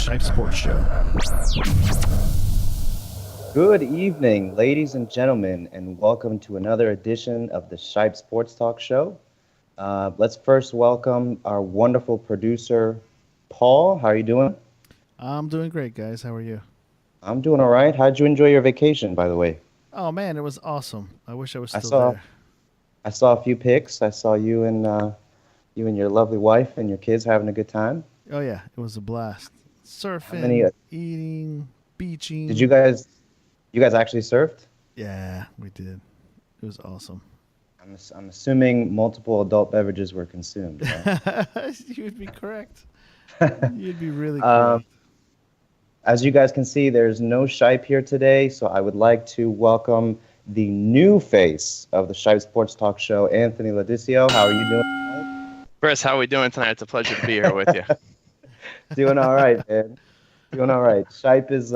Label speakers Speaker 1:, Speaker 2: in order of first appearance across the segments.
Speaker 1: Shipe Sports Show.
Speaker 2: Good evening, ladies and gentlemen, and welcome to another edition of the Shipe Sports Talk Show. Let's first welcome our wonderful producer, Paul. How are you doing?
Speaker 1: I'm doing great, guys. How are you?
Speaker 2: I'm doing all right. How'd you enjoy your vacation, by the way?
Speaker 1: Oh man, it was awesome. I wish I was
Speaker 2: I
Speaker 1: still
Speaker 2: saw
Speaker 1: there.
Speaker 2: I saw a few pics. I saw you and your lovely wife and your kids having a good time.
Speaker 1: Oh yeah, it was a blast.
Speaker 2: How many
Speaker 1: Surfing, eating,
Speaker 2: did you
Speaker 1: beaching.
Speaker 2: guys actually surfed?
Speaker 1: Yeah, we did. It was awesome.
Speaker 2: I'm assuming multiple adult beverages were consumed, right?
Speaker 1: You'd be correct. You'd be really
Speaker 2: Um,
Speaker 1: correct.
Speaker 2: As you guys can see, there's no Shipe here today, so I would like to welcome the new face of the Shipe Sports Talk Show, Anthony Ladicio. How are you doing?
Speaker 3: Chris, how are we doing tonight? It's a pleasure to be here with you.
Speaker 2: Doing all right, man. Doing all right. Shipe is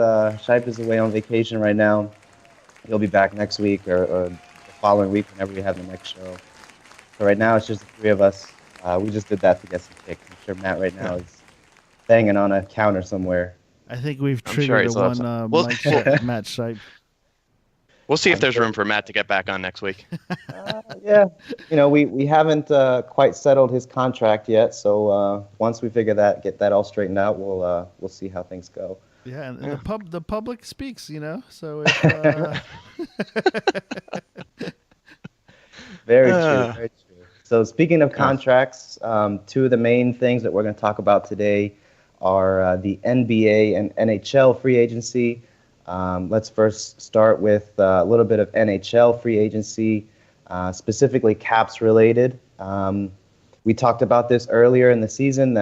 Speaker 2: away on vacation right now. He'll be back next week or the following week whenever we have the next show. So right now it's just the three of us. We just did that to get some kicks. I'm sure Matt right now is banging on a counter somewhere.
Speaker 1: I think we've
Speaker 3: I'm sure
Speaker 1: triggered
Speaker 3: he's
Speaker 1: the one
Speaker 3: awesome. Well,
Speaker 1: Matt Shipe.
Speaker 3: We'll see if
Speaker 2: I'm
Speaker 3: there's
Speaker 2: sure.
Speaker 3: room for Matt to get back on next week.
Speaker 2: Yeah, we haven't quite settled his contract yet. So once we get that all straightened out, we'll see how things go.
Speaker 1: Yeah, and the public speaks, So if,
Speaker 2: Very true. Very true. So speaking of contracts, two of the main things that we're going to talk about today are the NBA and NHL free agency. Let's first start with a little bit of NHL free agency, specifically caps related. We talked about this earlier in the season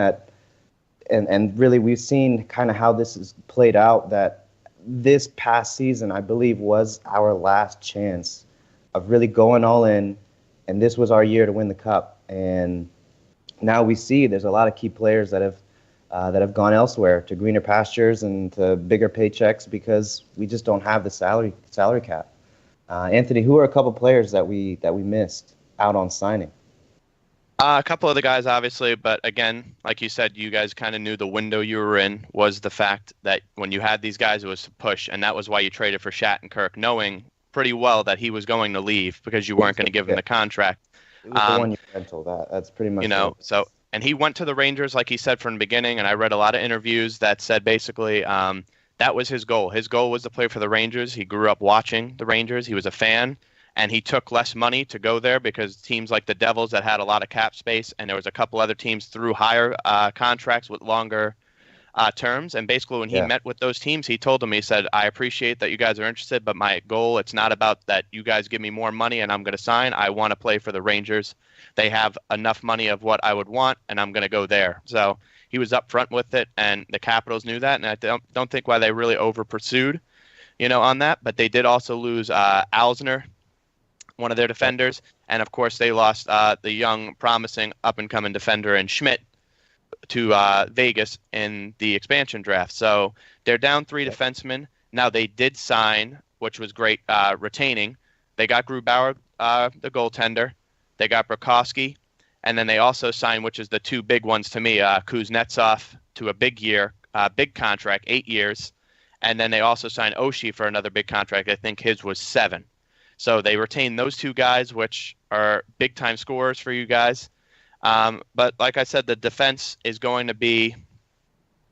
Speaker 2: and really we've seen kind of how this has played out, that this past season, I believe, was our last chance of really going all in, and this was our year to win the cup. And now we see there's a lot of key players that have gone elsewhere to greener pastures and to bigger paychecks because we just don't have the salary cap. Anthony, who are a couple players that we missed out on signing?
Speaker 3: A couple of the guys, obviously, but again, like you said, you guys kind of knew the window you were in was the fact that when you had these guys, it was to push, and that was why you traded for Shattenkirk, knowing pretty well that he was going to leave because you weren't going to give him the contract.
Speaker 2: It was the one year rental. That's pretty much
Speaker 3: And he went to the Rangers, like he said from the beginning, and I read a lot of interviews that said basically that was his goal. His goal was to play for the Rangers. He grew up watching the Rangers. He was a fan. And he took less money to go there because teams like the Devils that had a lot of cap space, and there was a couple other teams through higher contracts with longer terms. And basically when he met with those teams, he told them, he said, I appreciate that you guys are interested, but my goal, it's not about that you guys give me more money and I'm going to sign. I want to play for the Rangers. They have enough money of what I would want, and I'm going to go there. So he was upfront with it, and the Capitals knew that. And I don't think why they really over pursued, on that. But they did also lose Alzner, one of their defenders, and of course they lost the young, promising, up-and-coming defender in Schmidt to Vegas in the expansion draft. So they're down three defensemen. Now they did sign, which was great, retaining. They got Grubauer, the goaltender. They got Burakovsky, and then they also signed, which is the two big ones to me, Kuznetsov to a big contract, 8 years, and then they also signed Oshie for another big contract. I think his was 7. So they retain those two guys, which are big-time scorers for you guys. But like I said, the defense is going to be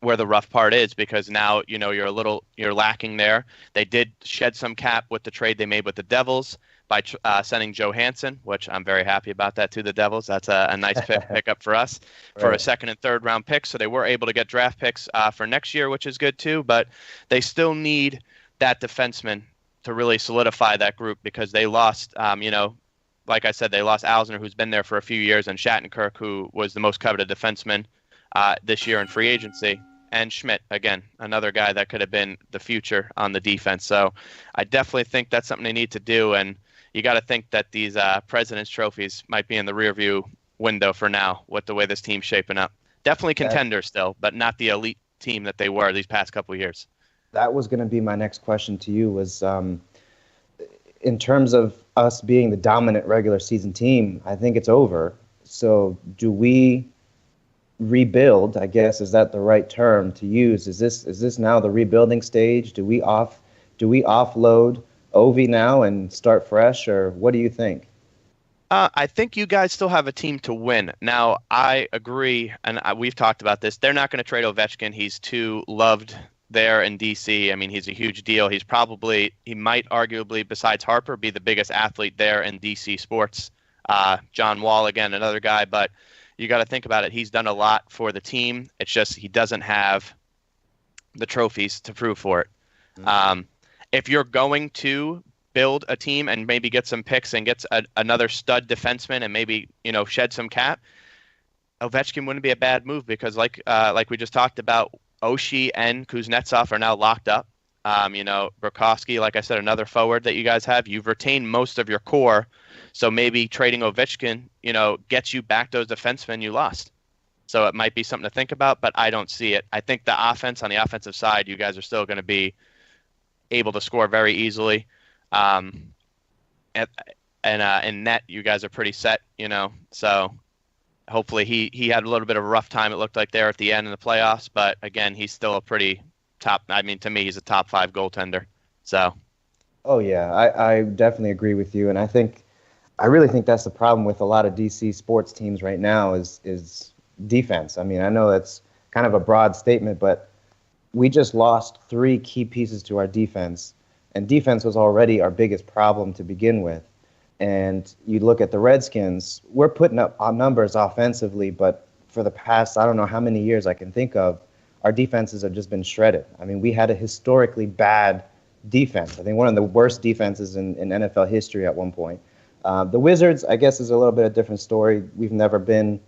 Speaker 3: where the rough part is because now, you're lacking there. They did shed some cap with the trade they made with the Devils by sending Joe Hansen, which I'm very happy about that to the Devils. That's a nice pickup for us for a second and third round pick. So they were able to get draft picks for next year, which is good too. But they still need that defenseman to really solidify that group because they lost, like I said, they lost Alzner, who's been there for a few years, and Shattenkirk, who was the most coveted defenseman this year in free agency, and Schmidt, again, another guy that could have been the future on the defense. So I definitely think that's something they need to do, and you got to think that these President's trophies might be in the rearview window for now with the way this team's shaping up. Definitely contender still, but not the elite team that they were these past couple of years.
Speaker 2: That was going to be my next question to you was in terms of us being the dominant regular season team, I think it's over. So do we rebuild, I guess, is that the right term to use? Is this now the rebuilding stage? Do we offload Ovi now and start fresh, or what do you think?
Speaker 3: I think you guys still have a team to win. Now, I agree, and we've talked about this. They're not going to trade Ovechkin. He's too loved there in DC. I mean, he's a huge deal. He might arguably, besides Harper, be the biggest athlete there in DC sports. John Wall, again, another guy, but you got to think about it. He's done a lot for the team. It's just he doesn't have the trophies to prove for it. Mm-hmm. If you're going to build a team and maybe get some picks and get another stud defenseman and maybe, shed some cap, Ovechkin wouldn't be a bad move because like we just talked about, Oshie and Kuznetsov are now locked up. Burakovsky, like I said, another forward that you guys have. You've retained most of your core, so maybe trading Ovechkin, gets you back those defensemen you lost. So it might be something to think about, but I don't see it. I think the offense, on the offensive side, you guys are still going to be able to score very easily. And in net, you guys are pretty set, so hopefully he had a little bit of a rough time, it looked like, there at the end in the playoffs, but again, he's still a pretty top, to me, he's a top 5 goaltender. So.
Speaker 2: Oh yeah, I definitely agree with you. And I really think that's the problem with a lot of DC sports teams right now is defense. I mean, I know that's kind of a broad statement, but we just lost 3 key pieces to our defense. And defense was already our biggest problem to begin with. And you look at the Redskins, we're putting up our numbers offensively, but for the past, I don't know how many years I can think of, our defenses have just been shredded. I mean, we had a historically bad defense. I think one of the worst defenses in NFL history at one point. The Wizards, I guess, is a little bit of a different story. We've never been,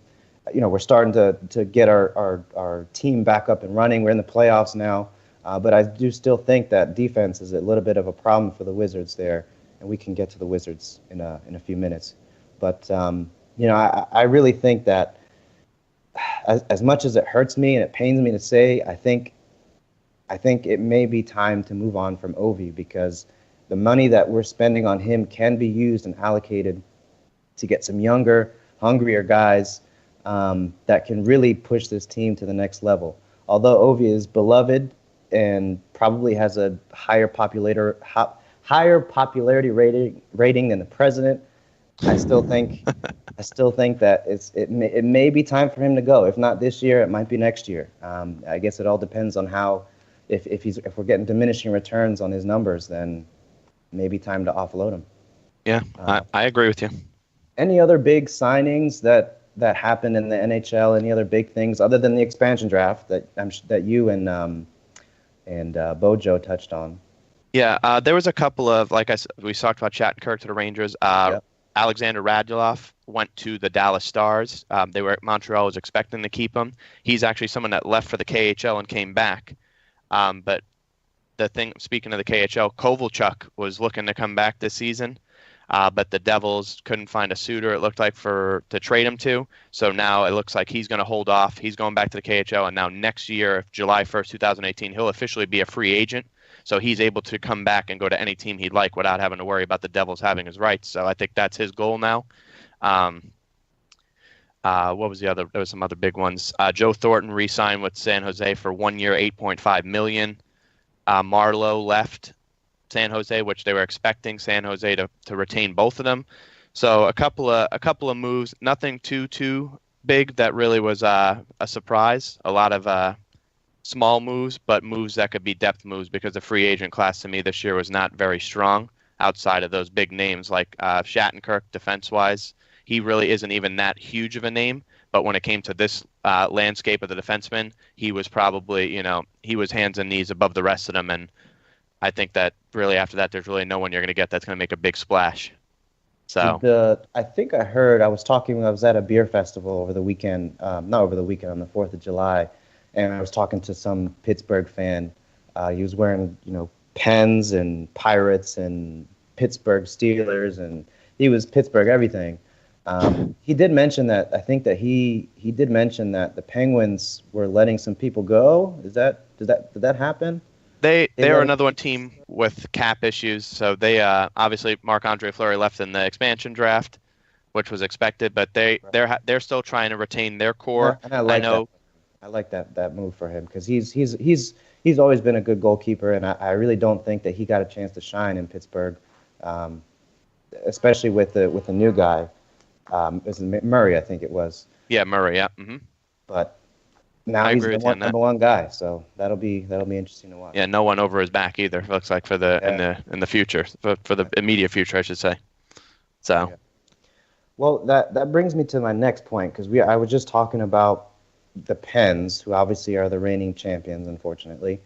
Speaker 2: we're starting to get our team back up and running. We're in the playoffs now. But I do still think that defense is a little bit of a problem for the Wizards there, and we can get to the Wizards in a few minutes. But I really think that as much as it hurts me and it pains me to say, I think it may be time to move on from Ovi, because the money that we're spending on him can be used and allocated to get some younger, hungrier guys that can really push this team to the next level. Although Ovi is beloved and probably has a higher popularity rating than the president, I still think that it may be time for him to go. If not this year, it might be next year. I guess it all depends on how, if we're getting diminishing returns on his numbers, then maybe time to offload him.
Speaker 3: Yeah, I agree with you.
Speaker 2: Any other big signings that happened in the NHL? Any other big things other than the expansion draft that you and Bojo touched on?
Speaker 3: Yeah, there was a couple of, like I said, we talked about Shattenkirk to the Rangers. Yep. Alexander Radulov went to the Dallas Stars. Montreal was expecting to keep him. He's actually someone that left for the KHL and came back. But speaking of the KHL, Kovalchuk was looking to come back this season, but the Devils couldn't find a suitor, it looked like, to trade him to. So now it looks like he's going to hold off. He's going back to the KHL, and now next year, July 1st, 2018, he'll officially be a free agent. So he's able to come back and go to any team he'd like without having to worry about the Devils having his rights. So I think that's his goal now. What was the other? There was some other big ones. Joe Thornton re-signed with San Jose for 1 year, $8.5 million. Marlowe left San Jose, which they were expecting San Jose to retain both of them. So a couple of moves, nothing too big that really was a surprise. A lot of small moves, but moves that could be depth moves, because the free agent class to me this year was not very strong outside of those big names like Shattenkirk, defense-wise. He really isn't even that huge of a name, but when it came to this landscape of the defensemen, he was probably, he was hands and knees above the rest of them, and I think that really after that, there's really no one you're going to get that's going to make a big splash. So
Speaker 2: I think I heard, I was at a beer festival over the weekend, not over the weekend, on the 4th of July, and I was talking to some Pittsburgh fan. He was wearing, Pens and Pirates and Pittsburgh Steelers, and he was Pittsburgh everything. He did mention that, I think that he did mention that the Penguins were letting some people go. Did that happen?
Speaker 3: They're another team with cap issues. So they obviously Marc-Andre Fleury left in the expansion draft. which was expected, but they're still trying to retain their core.
Speaker 2: And I like
Speaker 3: know.
Speaker 2: I like that move for him because he's always been a good goalkeeper, and I really don't think that he got a chance to shine in Pittsburgh, especially with the new guy. It was Murray, I think it was.
Speaker 3: Yeah, Murray. Yeah. Mm-hmm.
Speaker 2: But now he's the number one guy, so that'll be interesting to watch.
Speaker 3: Yeah, no one over his back either. Looks like for the in the future, for the immediate future, I should say. So.
Speaker 2: Yeah. Well, that brings me to my next point because I was just talking about the Pens, who obviously are the reigning champions, unfortunately.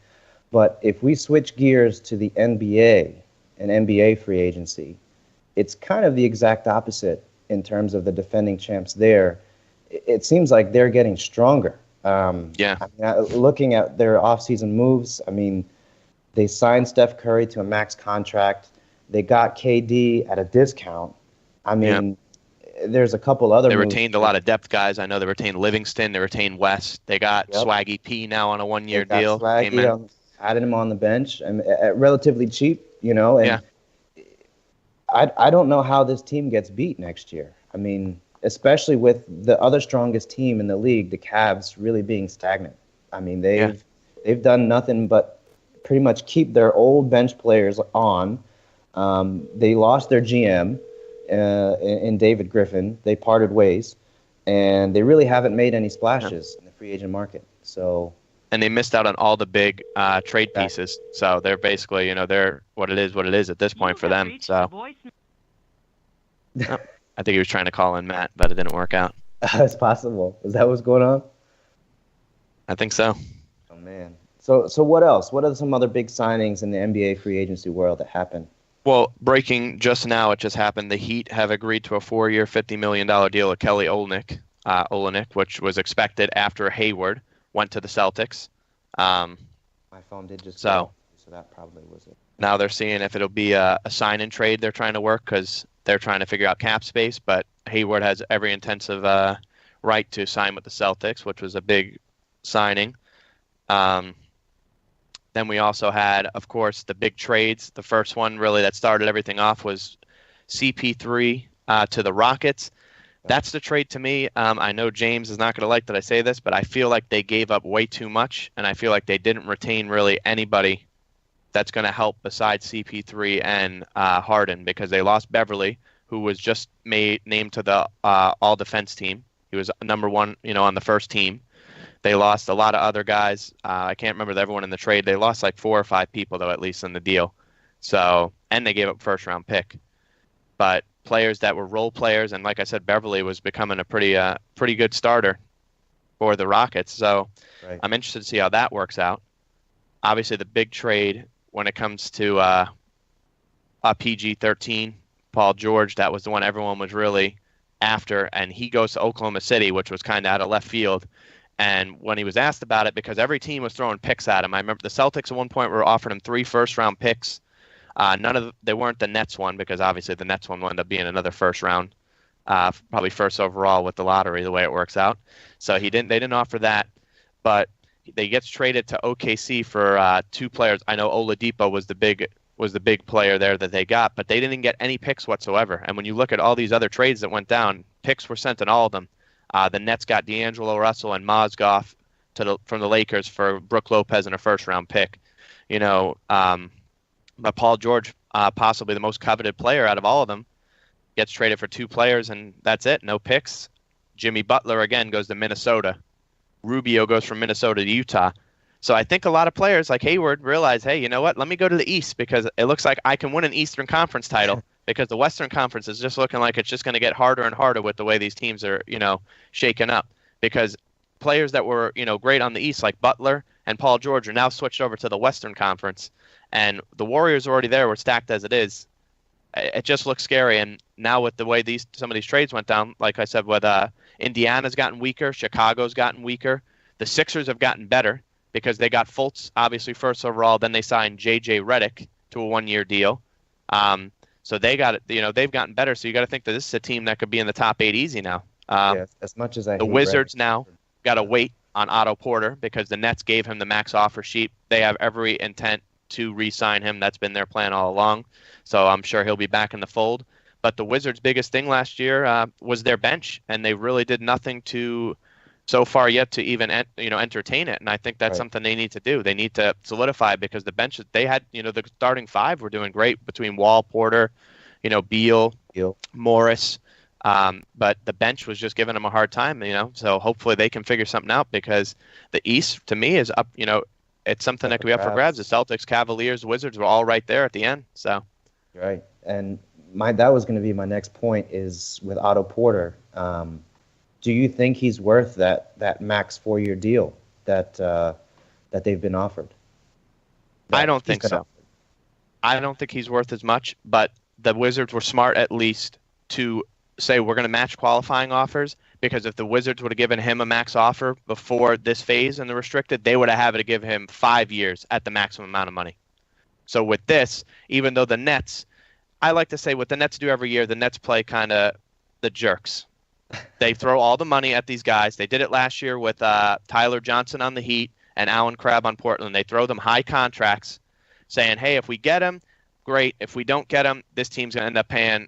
Speaker 2: But if we switch gears to the NBA and NBA free agency, it's kind of the exact opposite in terms of the defending champs there. It seems like they're getting stronger.
Speaker 3: Yeah.
Speaker 2: I mean, looking at their offseason moves, I mean, they signed Steph Curry to a max contract. They got KD at a discount. I mean, there's a couple other.
Speaker 3: They retained a lot of depth guys. I know they retained Livingston. They retained West. They got Swaggy P now on a 1-year deal.
Speaker 2: Swaggy, added him on the bench and at relatively cheap, you know. And I don't know how this team gets beat next year. I mean, especially with the other strongest team in the league, the Cavs, really being stagnant. I mean, they've done nothing but pretty much keep their old bench players on. They lost their GM. In David Griffin, they parted ways, and they really haven't made any splashes in the free agent market. So,
Speaker 3: and they missed out on all the big trade pieces. So they're basically, they're what it is at this point for them. So, I think he was trying to call in Matt, but it didn't work out.
Speaker 2: It's possible. Is that what's going on?
Speaker 3: I think so.
Speaker 2: Oh man. So what else? What are some other big signings in the NBA free agency world that happened?
Speaker 3: Well, breaking just now, it just happened. The Heat have agreed to a 4-year, $50 million deal with Kelly Olynyk, which was expected after Hayward went to the Celtics.
Speaker 2: My phone did just go, so that probably was it.
Speaker 3: Now they're seeing if it'll be a sign-and trade they're trying to work because they're trying to figure out cap space, but Hayward has every intensive right to sign with the Celtics, which was a big signing. Then we also had, of course, the big trades. The first one really that started everything off was CP3 to the Rockets. That's the trade to me. I know James is not going to like that I say this, but I feel like they gave up way too much, and I feel like they didn't retain really anybody that's going to help besides CP3 and Harden because they lost Beverly, who was just named to the all-defense team. He was number one, on the first team. They lost a lot of other guys. I can't remember everyone in the trade. They lost like 4 or 5 people, though, at least in the deal. So, and they gave up first-round pick. But players that were role players, and like I said, Beverly was becoming a pretty good starter for the Rockets. So I'm interested to see how that works out. Obviously, the big trade when it comes to PG-13, Paul George, that was the one everyone was really after, and he goes to Oklahoma City, which was kind of out of left field. And when he was asked about it, because every team was throwing picks at him, I remember the Celtics at one point were offering him 3 first-round picks. They weren't the Nets one because obviously the Nets one will end up being another first round, probably first overall with the lottery the way it works out. So they didn't offer that, but they gets traded to OKC for 2 players. I know Oladipo was the big player there that they got, but they didn't get any picks whatsoever. And when you look at all these other trades that went down, picks were sent in all of them. The Nets got D'Angelo Russell and Mozgov from the Lakers for Brook Lopez and a first-round pick. But Paul George, possibly the most coveted player out of all of them, gets traded for 2 players, and that's it. No picks. Jimmy Butler, again, goes to Minnesota. Rubio goes from Minnesota to Utah. So I think a lot of players like Hayward realize, hey, you know what? Let me go to the East because it looks like I can win an Eastern Conference title because the Western Conference is just looking like it's just going to get harder and harder with the way these teams are, shaken up. Because players that were, great on the East like Butler and Paul George are now switched over to the Western Conference. And the Warriors are already there. We're stacked as it is. It just looks scary. And now with the way some of these trades went down, like I said, with Indiana's gotten weaker, Chicago's gotten weaker. The Sixers have gotten better because they got Fultz, obviously, first overall. Then they signed J.J. Redick to a 1-year deal. So they got it. They've gotten better. So you got to think that this is a team that could be in the top 8 easy now.
Speaker 2: As much as the
Speaker 3: Wizards now got to wait on Otto Porter because the Nets gave him the max offer sheet. They have every intent to re-sign him. That's been their plan all along. So I'm sure he'll be back in the fold. But the Wizards' biggest thing last year was their bench, and they really did nothing to so far yet to even entertain it. And I think that's something they need to do. They need to solidify, because the bench they had, the starting five were doing great between Wall, Porter, Beal, Morris. But the bench was just giving them a hard time, So hopefully they can figure something out, because the East, to me, is up. It's something that could be up for grabs. The Celtics, Cavaliers, Wizards were all right there at the end. So.
Speaker 2: Right, and that was going to be my next point, is with Otto Porter. Do you think he's worth that max 4-year deal that they've been offered?
Speaker 3: I don't think so. I don't think he's worth as much, but the Wizards were smart at least to say we're going to match qualifying offers, because if the Wizards would have given him a max offer before this phase in the restricted, they would have had to give him 5 years at the maximum amount of money. So with this, even though the Nets, I like to say what the Nets do every year, the Nets play kind of the jerks. They throw all the money at these guys. They did it last year with Tyler Johnson on the Heat and Alan Crabb on Portland. They throw them high contracts saying, hey, if we get him, great. If we don't get him, this team's going to end up paying,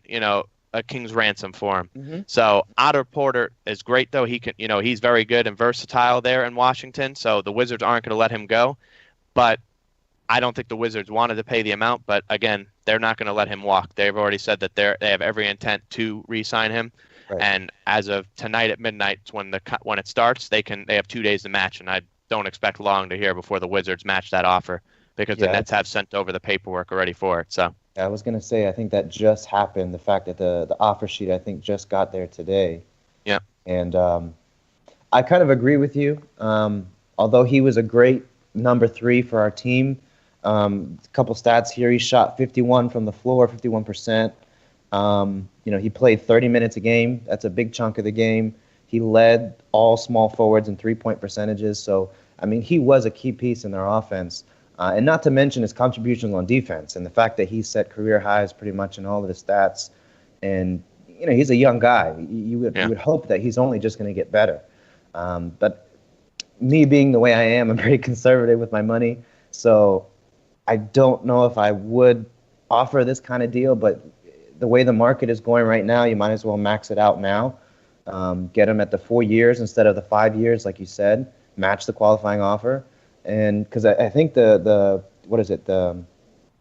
Speaker 3: a king's ransom for him. Mm-hmm. So Otto Porter is great, though. He can, he's very good and versatile there in Washington. So the Wizards aren't going to let him go. But I don't think the Wizards wanted to pay the amount. But again, they're not going to let him walk. They've already said that they have every intent to re-sign him. Right. And as of tonight at midnight, when it starts, they have 2 days to match, and I don't expect long to hear before the Wizards match that offer, because the Nets have sent over the paperwork already for it. So
Speaker 2: I was going to say, I think that just happened. The fact that the offer sheet, I think, just got there today.
Speaker 3: Yeah.
Speaker 2: And I kind of agree with you. Although he was a great number 3 for our team, a couple stats here: he shot 51 from the floor, 51%. He played 30 minutes a game. That's a big chunk of the game. He led all small forwards in 3-point percentages. So, he was a key piece in their offense. And not to mention his contributions on defense and the fact that he set career highs pretty much in all of the stats. And, he's a young guy. You would hope that he's only just going to get better. But me being the way I am, I'm very conservative with my money. So I don't know if I would offer this kind of deal, but the way the market is going right now, you might as well max it out now. Get him at the 4 years instead of the 5 years, like you said. Match the qualifying offer, and because I think the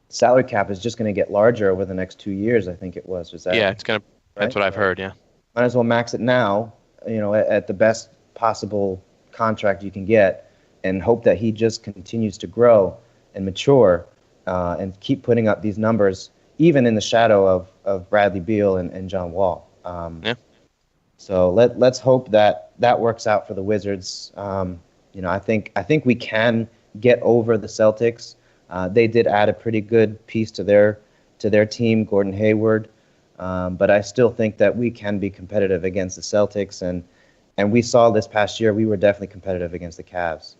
Speaker 2: salary cap is just going to get larger over the next 2 years. I think it was. Was that?
Speaker 3: Yeah, it's gonna. Right? That's what I've heard. Yeah.
Speaker 2: Might as well max it now. At the best possible contract you can get, and hope that he just continues to grow and mature, and keep putting up these numbers, even in the shadow of Bradley Beal and John Wall. So let's hope that works out for the Wizards. I think we can get over the Celtics. They did add a pretty good piece to their team, Gordon Hayward. But I still think that we can be competitive against the Celtics, and we saw this past year we were definitely competitive against the Cavs.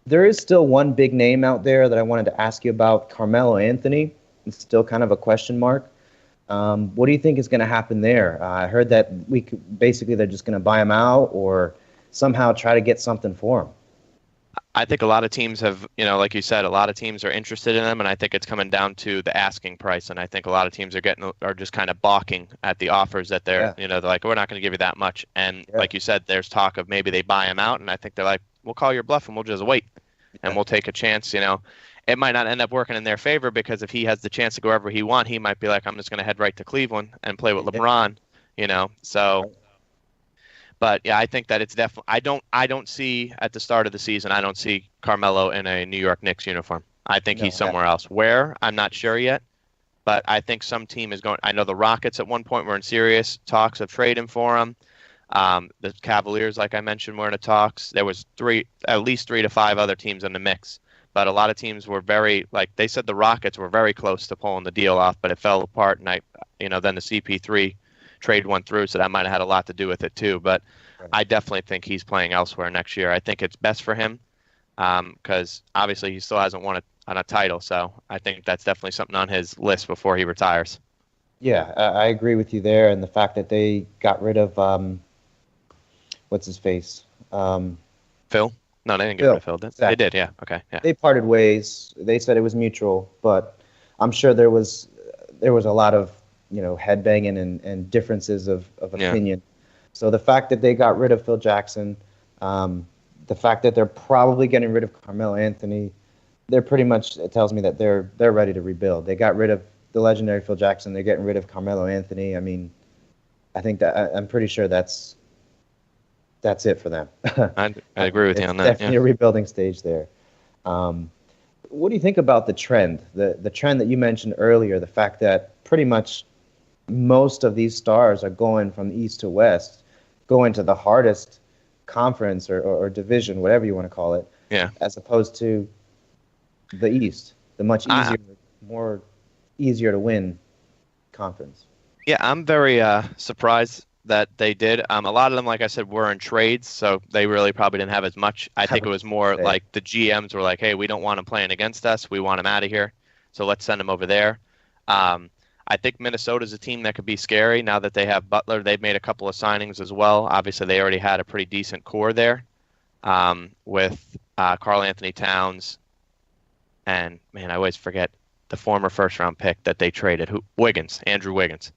Speaker 2: There is still one big name out there that I wanted to ask you about, Carmelo Anthony. It's still kind of a question mark. What do you think is going to happen there? I heard that they're just going to buy him out or somehow try to get something for him.
Speaker 3: I think a lot of teams have, like you said, a lot of teams are interested in him, and I think it's coming down to the asking price. And I think a lot of teams are just kind of balking at the offers that they're like, we're not going to give you that much. And like you said, there's talk of maybe they buy him out, and I think they're like, we'll call your bluff and we'll just wait, and we'll take a chance. It might not end up working in their favor, because if he has the chance to go wherever he wants, he might be like, I'm just going to head right to Cleveland and play with LeBron, So, but yeah, I think that it's definitely. I don't see at the start of the season. I don't see Carmelo in a New York Knicks uniform. I think he's somewhere else. Where, I'm not sure yet, but I think some team is going. I know the Rockets at one point were in serious talks of trading for him. The Cavaliers, like I mentioned, were in the talks. There was at least 3 to 5 other teams in the mix. But a lot of teams were they said the Rockets were very close to pulling the deal off, but it fell apart. And then the CP3 trade went through, so that might have had a lot to do with it too. But I definitely think he's playing elsewhere next year. I think it's best for him, because obviously he still hasn't won a title. So I think that's definitely something on his list before he retires.
Speaker 2: Yeah, I agree with you there. And the fact that they got rid of, what's his face?
Speaker 3: Phil? No, they didn't get rid of Phil. Exactly. They did, yeah. Okay, yeah.
Speaker 2: They parted ways. They said it was mutual, but I'm sure there was a lot of headbanging and differences of opinion. So the fact that they got rid of Phil Jackson, the fact that they're probably getting rid of Carmelo Anthony, it tells me that they're ready to rebuild. They got rid of the legendary Phil Jackson. They're getting rid of Carmelo Anthony. I mean, I think that I'm pretty sure that's it for them.
Speaker 3: I agree with you on that.
Speaker 2: Definitely a rebuilding stage there. What do you think about the trend? The trend that you mentioned earlier, the fact that pretty much most of these stars are going from east to west, going to the hardest conference or division, whatever you want to call it, as opposed to the east, the much easier to win conference.
Speaker 3: Yeah, I'm very surprised that they did. A lot of them, like I said, were in trades, so they really probably didn't have as much. I think it was more like the GMs were like, hey, we don't want him playing against us. We want him out of here, so let's send him over there. I think Minnesota's a team that could be scary now that they have Butler. They've made a couple of signings as well. Obviously, they already had a pretty decent core there with Karl Anthony Towns and, man, I always forget the former first-round pick that they traded, Andrew Wiggins.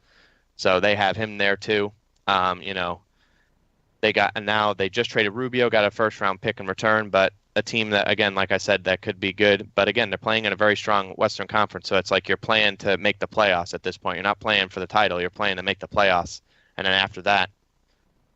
Speaker 3: So they have him there too. They just traded Rubio, got a first-round pick in return, but a team that, again, like I said, that could be good. But again, they're playing in a very strong Western Conference, so it's like you're playing to make the playoffs at this point. You're not playing for the title. You're playing to make the playoffs. And then after that,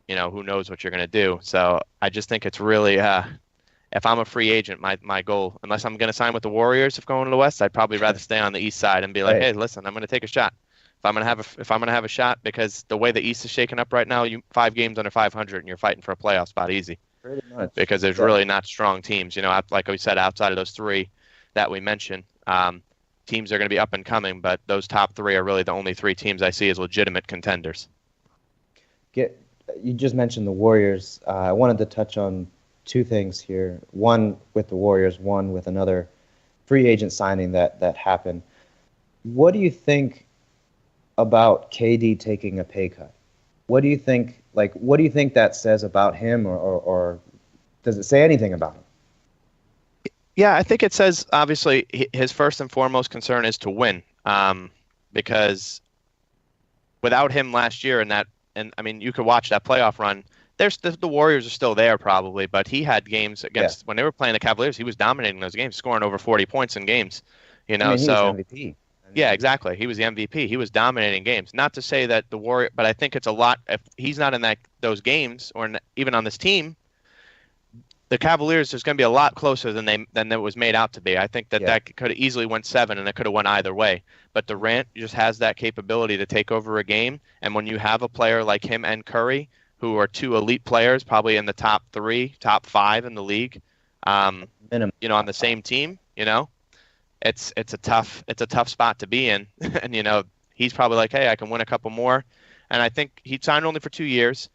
Speaker 3: who knows what you're going to do. So I just think it's really, if I'm a free agent, my goal, unless I'm going to sign with the Warriors if going to the West, I'd probably rather stay on the East side and be like, hey, listen, I'm going to take a shot. If I'm going to have a shot, because the way the East is shaking up right now, 5 games under 500 and you're fighting for a playoff spot easy.
Speaker 2: Pretty much.
Speaker 3: Because there's really not strong teams. Like we said, outside of those 3 that we mentioned, teams are going to be up and coming, but those top 3 are really the only 3 teams I see as legitimate contenders.
Speaker 2: You just mentioned the Warriors. I wanted to touch on 2 things here. One with the Warriors, one with another free agent signing that happened. What do you think about KD taking a pay cut? What do you think that says about him, or does it say anything about him?
Speaker 3: Yeah, I think it says, obviously, his first and foremost concern is to win, because without him last year and I mean, you could watch that playoff run. The Warriors are still there probably, but he had games against when they were playing the Cavaliers. He was dominating those games, scoring over 40 points in games. He was MVP. Yeah, exactly. He was the MVP. He was dominating games. Not to say that the Warrior, but I think it's a lot. If he's not in those games or even on this team, the Cavaliers is going to be a lot closer than it was made out to be. I think that could have easily went 7, and it could have went either way. But Durant just has that capability to take over a game, and when you have a player like him and Curry, who are 2 elite players, probably in the top 3, top 5 in the league, on the same team, it's a tough spot to be in. And he's probably like, hey, I can win a couple more. And I think he signed only for 2 years,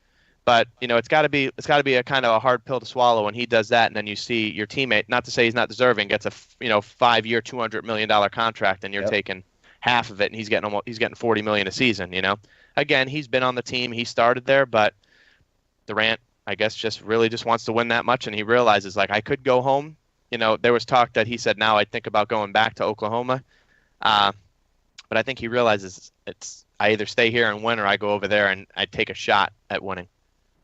Speaker 3: but it's got to be a kind of a hard pill to swallow when he does that, and then you see your teammate, not to say he's not deserving, gets a 5-year $200 million contract, and you're taking half of it, and he's getting $40 million a season. Again, he's been on the team, he started there, but Durant, I guess, just wants to win that much, and he realizes, like, I could go home. There was talk that he said now I'd think about going back to Oklahoma, but I think he realizes I either stay here and win, or I go over there and I take a shot at winning.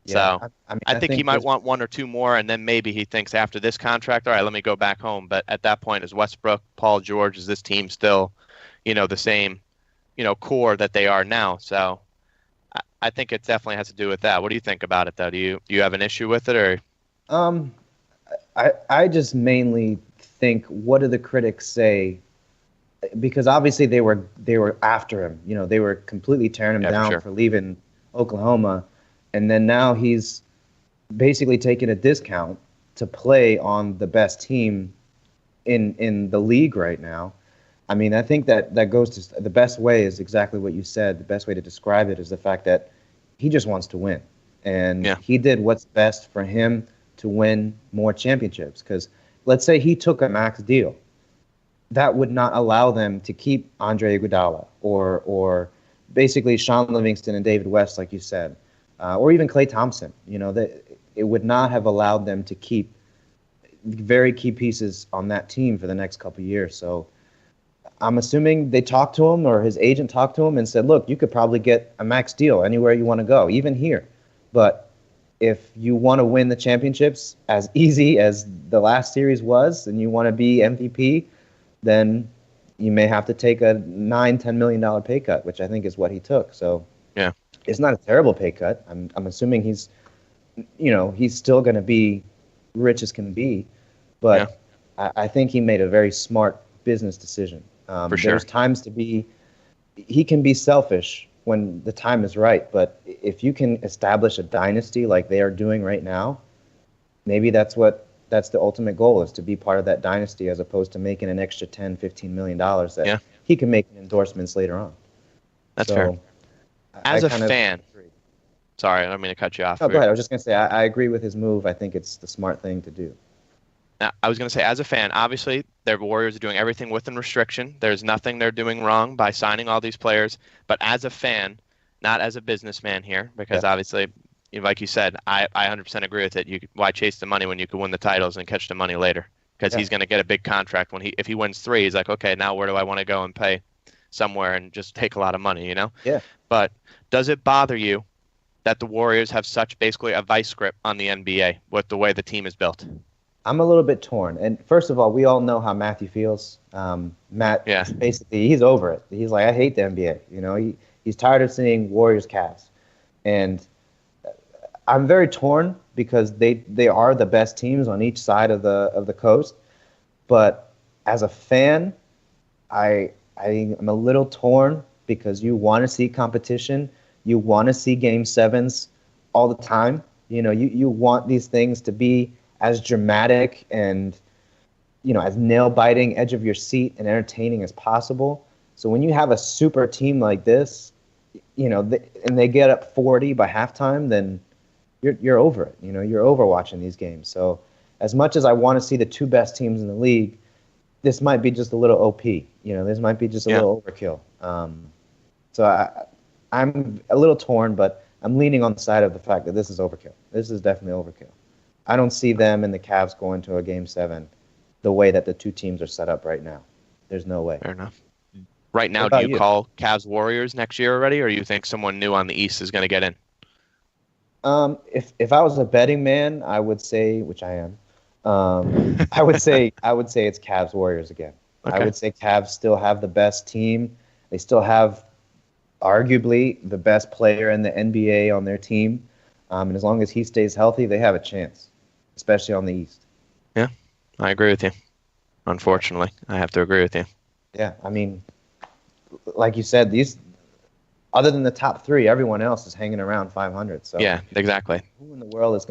Speaker 3: Yeah, so I think he might want 1 or 2 more, and then maybe he thinks after this contract, all right, let me go back home. But at that point, is Westbrook, Paul George, is this team still, the same, core that they are now? So I think it definitely has to do with that. What do you think about it, though? Do you have an issue with it, or?
Speaker 2: I just mainly think, what do the critics say? Because obviously they were after him. They were completely tearing him down for leaving Oklahoma, and then now he's basically taking a discount to play on the best team in the league right now. I mean, I think that goes to the best way is exactly what you said. The best way to describe it is the fact that he just wants to win, and he did what's best for him to win more championships. Because let's say he took a max deal, that would not allow them to keep Andre Iguodala or basically Sean Livingston and David West, like you said, or even Klay Thompson. It would not have allowed them to keep very key pieces on that team for the next couple of years. So I'm assuming they talked to him or his agent talked to him and said, look, you could probably get a max deal anywhere you want to go, even here. But if you want to win the championships as easy as the last series was and you want to be MVP, then you may have to take a $9-10 million pay cut, which I think is what he took. So
Speaker 3: Yeah.
Speaker 2: it's not a terrible pay cut. I'm assuming he's still going to be rich as can be, but I think he made a very smart business decision.
Speaker 3: For sure.
Speaker 2: There's times he can be selfish when the time is right, but if you can establish a dynasty like they are doing right now, maybe that's the ultimate goal, is to be part of that dynasty as opposed to making an extra $10-15 million that he can make in endorsements later on.
Speaker 3: That's fair. As a fan, sorry, I don't mean to cut you off.
Speaker 2: No, go ahead. I was just going to say, I agree with his move. I think it's the smart thing to do.
Speaker 3: Now, I was going to say, as a fan, obviously, their Warriors are doing everything within restriction. There's nothing they're doing wrong by signing all these players. But as a fan, not as a businessman here, because obviously, like you said, I 100% agree with it. Why chase the money when you can win the titles and catch the money later? Because he's going to get a big contract if he wins 3. He's like, okay, now where do I want to go and pay somewhere and just take a lot of money, Yeah. But does it bother you that the Warriors have such basically a vice grip on the NBA with the way the team is built?
Speaker 2: I'm a little bit torn. And first of all, we all know how Matthew feels. Matt, basically, he's over it. He's like, I hate the NBA. He's tired of seeing Warriors Cavs. And I'm very torn because they are the best teams on each side of the coast. But as a fan, I'm a little torn because you want to see competition. You want to see Game 7s all the time. You want these things to be as dramatic and, as nail-biting, edge of your seat and entertaining as possible. So when you have a super team like this, and they get up 40 by halftime, then you're over it. You're over watching these games. So as much as I want to see the 2 best teams in the league, this might be just a little OP. This might be just a little overkill. So I'm a little torn, but I'm leaning on the side of the fact that this is overkill. This is definitely overkill. I don't see them and the Cavs going to a Game 7 the way that the 2 teams are set up right now. There's no way.
Speaker 3: Fair enough. Right now, do you call Cavs Warriors next year already, or do you think someone new on the East is going to get in?
Speaker 2: If I was a betting man, I would say, which I am, I would say it's Cavs Warriors again. Okay. I would say Cavs still have the best team. They still have arguably the best player in the NBA on their team. And as long as he stays healthy, they have a chance, especially on the East.
Speaker 3: Yeah, I agree with you. Unfortunately, I have to agree with you.
Speaker 2: Yeah, I mean, like you said, other than the top 3, everyone else is hanging around 500. So
Speaker 3: yeah, exactly.
Speaker 2: Who in the world is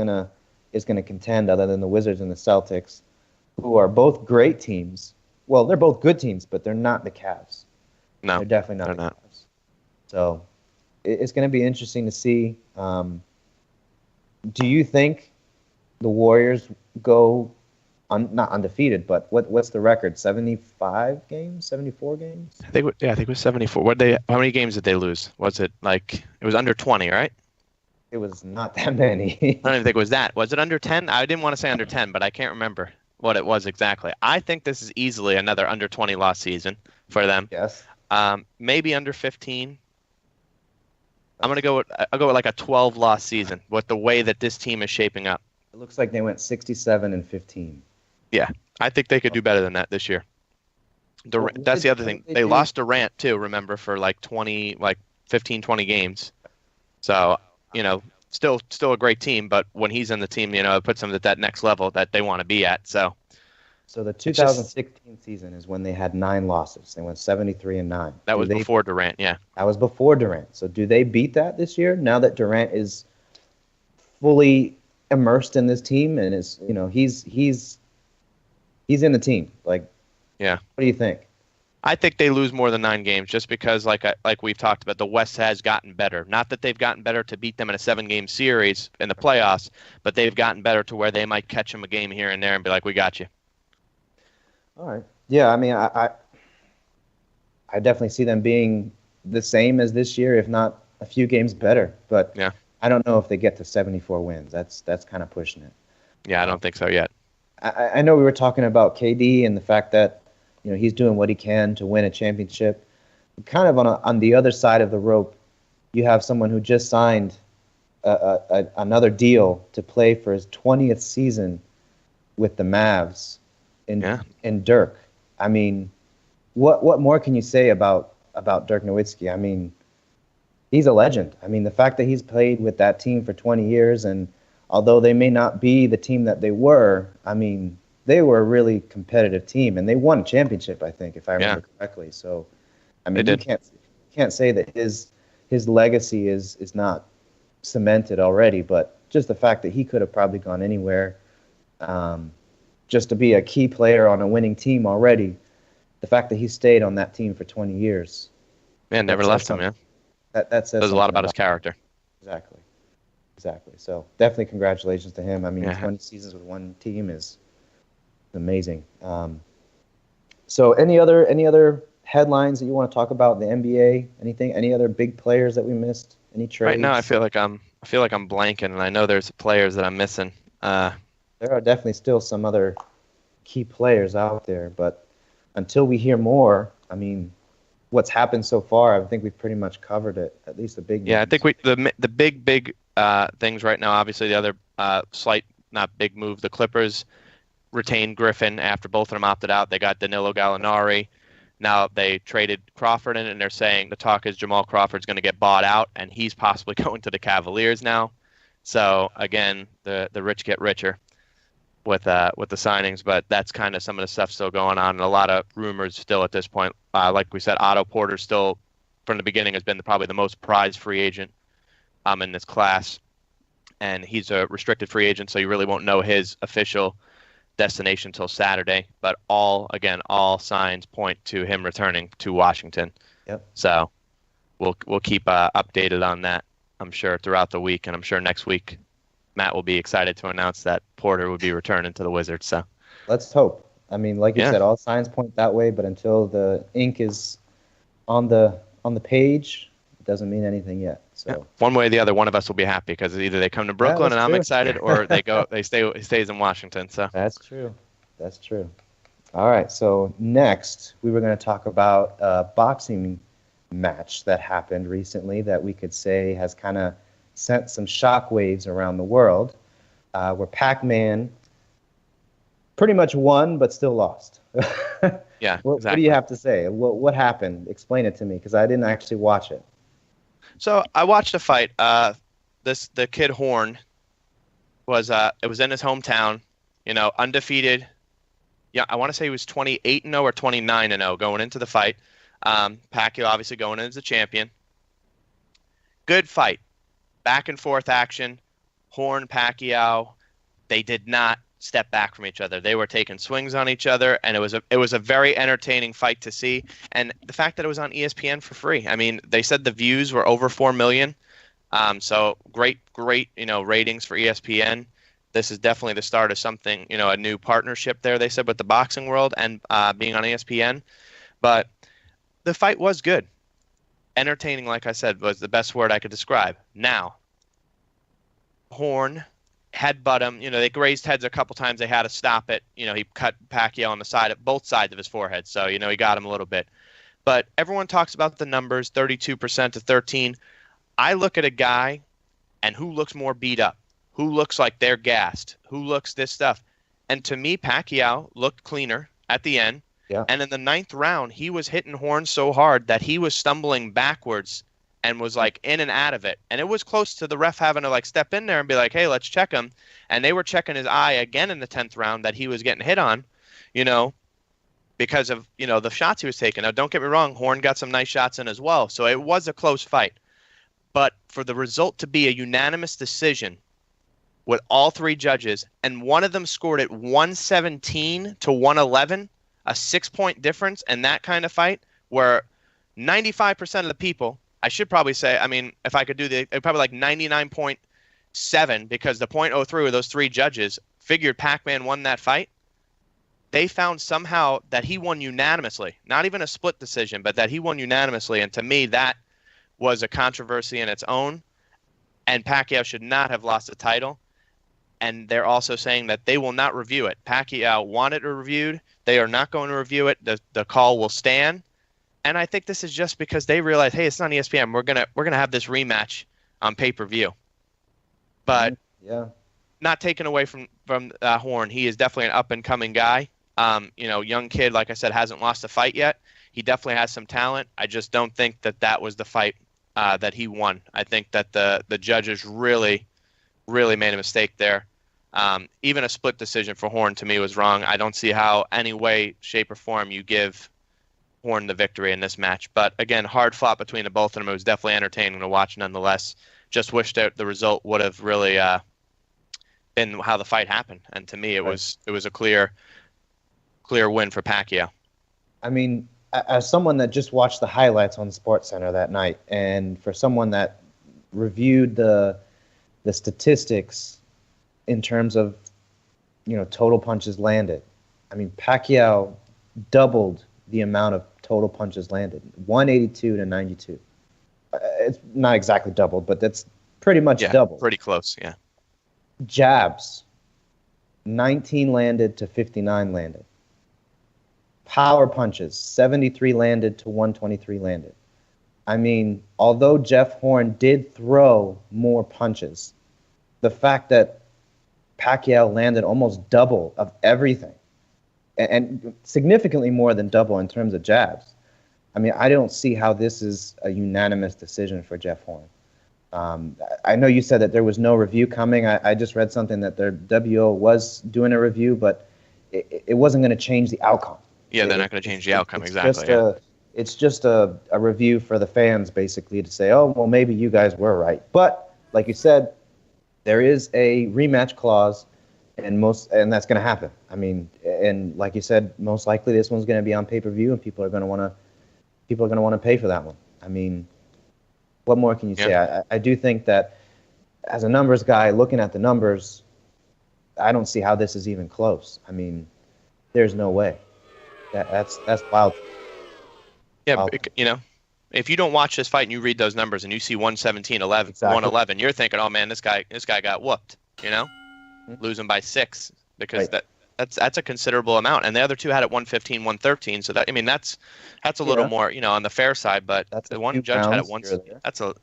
Speaker 2: gonna contend other than the Wizards and the Celtics, who are both great teams? Well, they're both good teams, but they're not the Cavs.
Speaker 3: No,
Speaker 2: they're definitely not the Cavs. So it's going to be interesting to see. Do you think the Warriors go not undefeated, but what's the record? 75 games? 74 games?
Speaker 3: I think it was 74. How many games did they lose? Was it it was under 20, right?
Speaker 2: It was not that many.
Speaker 3: I don't even think it was that. Was it under 10? I didn't want to say under 10, but I can't remember what it was exactly. I think this is easily another under 20 loss season for them.
Speaker 2: Yes.
Speaker 3: Maybe under 15. I'll go with like a 12 loss season with the way that this team is shaping up.
Speaker 2: It looks like they went 67-15.
Speaker 3: Yeah, I think they could do better than that this year. That's the other thing. They lost Durant too, remember, for 15, 20 games. So, still a great team, but when he's in the team, it puts them at that next level that they want to be at. So
Speaker 2: the 2016 season is when they had 9 losses. They went 73-9.
Speaker 3: That was before Durant, yeah.
Speaker 2: That was before Durant. So do they beat that this year now that Durant is fully immersed in this team and is, he's in the team?
Speaker 3: Yeah.
Speaker 2: What do you think?
Speaker 3: I think they lose more than 9 games just because, like we've talked about, the West has gotten better. Not that they've gotten better to beat them in a 7-game series in the playoffs, but they've gotten better to where they might catch them a game here and there and be like, we got you.
Speaker 2: All right. Yeah, I mean, I definitely see them being the same as this year, if not a few games better. But
Speaker 3: yeah.
Speaker 2: I don't know if they get to 74 wins. That's kind of pushing it.
Speaker 3: Yeah, I don't think so yet.
Speaker 2: I know we were talking about KD and the fact that he's doing what he can to win a championship. Kind of on the other side of the rope, you have someone who just signed another deal to play for his 20th season with the Mavs in Dirk. I mean, what more can you say about Dirk Nowitzki? I mean, he's a legend. I mean, the fact that he's played with that team for 20 years, and although they may not be the team that they were, I mean, they were a really competitive team, and they won a championship, I think, if I remember correctly. So, I mean, you can't say that his legacy is not cemented already, but just the fact that he could have probably gone anywhere, just to be a key player on a winning team already. The fact that he stayed on that team for 20 years.
Speaker 3: Man, never left him, man.
Speaker 2: That says
Speaker 3: a lot about his character.
Speaker 2: Exactly. So definitely congratulations to him. I mean, 20 seasons with one team is amazing. So any other headlines that you want to talk about in the NBA? Anything? Any other big players that we missed? Any trades?
Speaker 3: Right now, I feel like I'm blanking, and I know there's players that I'm missing.
Speaker 2: There are definitely still some other key players out there, but until we hear more, I mean, what's happened so far, I think we've pretty much covered it. At least the big.
Speaker 3: Yeah, names. I think the big things right now. Obviously, the other slight, not big move. The Clippers retained Griffin after both of them opted out. They got Danilo Gallinari. Now they traded Crawford in, and they're saying the talk is Jamal Crawford's going to get bought out, and he's possibly going to the Cavaliers now. So again, the rich get richer with the signings, but that's kind of some of the stuff still going on, and a lot of rumors still at this point. Like we said, Otto Porter still from the beginning has been probably the most prized free agent in this class, and he's a restricted free agent, so you really won't know his official destination until Saturday. But all signs point to him returning to Washington.
Speaker 2: Yep.
Speaker 3: So we'll keep updated on that, I'm sure, throughout the week, and I'm sure next week Matt will be excited to announce that Porter would be returning to the Wizards. So
Speaker 2: let's hope. I mean, like you said, all signs point that way, but until the ink is on the page, it doesn't mean anything yet. So
Speaker 3: one way or the other, one of us will be happy because either they come to Brooklyn and I'm excited, or he stays in Washington. So
Speaker 2: That's true. All right. So next, we were going to talk about a boxing match that happened recently that we could say has kind of sent some shockwaves around the world, where Pac-Man pretty much won but still lost.
Speaker 3: Yeah,
Speaker 2: What do you have to say? What happened? Explain it to me, because I didn't actually watch it.
Speaker 3: So I watched a fight. The kid Horn was it was in his hometown, undefeated. Yeah, I want to say he was 28-0 or 29-0 going into the fight. Pacquiao obviously going in as the champion. Good fight. Back and forth action. Horn, Pacquiao, they did not step back from each other. They were taking swings on each other, and it was a very entertaining fight to see. And the fact that it was on ESPN for free. I mean, they said the views were over 4 million. So great, ratings for ESPN. This is definitely the start of something, a new partnership there, they said, with the boxing world and being on ESPN. But the fight was good. Entertaining, like I said, was the best word I could describe. Now, Horn headbutt him. They raised heads a couple times. They had to stop it. He cut Pacquiao on both sides of his forehead. So, he got him a little bit. But everyone talks about the numbers, 32% to 13. I look at a guy and who looks more beat up, who looks like they're gassed, who looks this stuff. And to me, Pacquiao looked cleaner at the end.
Speaker 2: Yeah.
Speaker 3: And in the 9th round, he was hitting Horn so hard that he was stumbling backwards and was like in and out of it. And it was close to the ref having to step in there and be like, hey, let's check him. And they were checking his eye again in the 10th round that he was getting hit on, because of, the shots he was taking. Now, don't get me wrong, Horn got some nice shots in as well. So it was a close fight. But for the result to be a unanimous decision with all 3 judges, and one of them scored it 117 to 111, a 6-point difference in that kind of fight, where 95% of the people, I should probably say, I mean, if I could do probably 99.7, because the .03 of those 3 judges figured Pac-Man won that fight. They found somehow that he won unanimously, not even a split decision, but that he won unanimously. And to me, that was a controversy in its own, and Pacquiao should not have lost the title. and they're also saying that they will not review it. Pacquiao wanted it reviewed. They are not going to review it. The call will stand. And I think this is just because they realize, hey, it's not ESPN. We're gonna have this rematch on pay-per-view. But
Speaker 2: yeah,
Speaker 3: not taken away from Horn. He is definitely an up-and-coming guy. Young kid, like I said, hasn't lost a fight yet. He definitely has some talent. I just don't think that was the fight that he won. I think that the judges really, really made a mistake there. Even a split decision for Horn to me was wrong. I don't see how any way, shape, or form you give Horn the victory in this match. But again, hard fought between the both of them. It was definitely entertaining to watch nonetheless. Just wish that the result would have really been how the fight happened. And to me, it was a clear win for Pacquiao.
Speaker 2: I mean, as someone that just watched the highlights on SportsCenter that night, and for someone that reviewed the statistics in terms of, total punches landed, I mean, Pacquiao doubled the amount of total punches landed, 182 to 92. It's not exactly doubled, but that's pretty much double.
Speaker 3: Pretty close, yeah.
Speaker 2: Jabs, 19 landed to 59 landed. Power punches, 73 landed to 123 landed. I mean, although Jeff Horn did throw more punches, the fact that Pacquiao landed almost double of everything, and significantly more than double in terms of jabs. I mean, I don't see how this is a unanimous decision for Jeff Horn. I know you said that there was no review coming. I just read something that their WO was doing a review, but it wasn't going to change the outcome.
Speaker 3: Yeah, they're not going to change the outcome, exactly.
Speaker 2: It's just a review for the fans, basically, to say, oh, well, maybe you guys were right. But, like you said, there is a rematch clause, and that's going to happen. I mean, and like you said, most likely this one's going to be on pay-per-view, and people are going to want to pay for that one. I mean, what more can you say? I do think that as a numbers guy, looking at the numbers, I don't see how this is even close. I mean, there's no way. That's wild.
Speaker 3: Yeah, wow. If you don't watch this fight and you read those numbers and you see 117, 11,
Speaker 2: exactly.
Speaker 3: 111, you're thinking, oh man, this guy got whooped, losing by 6, because that's a considerable amount. And the other two had it 115, 113. So that's a little more, on the fair side, but the one judge had it once.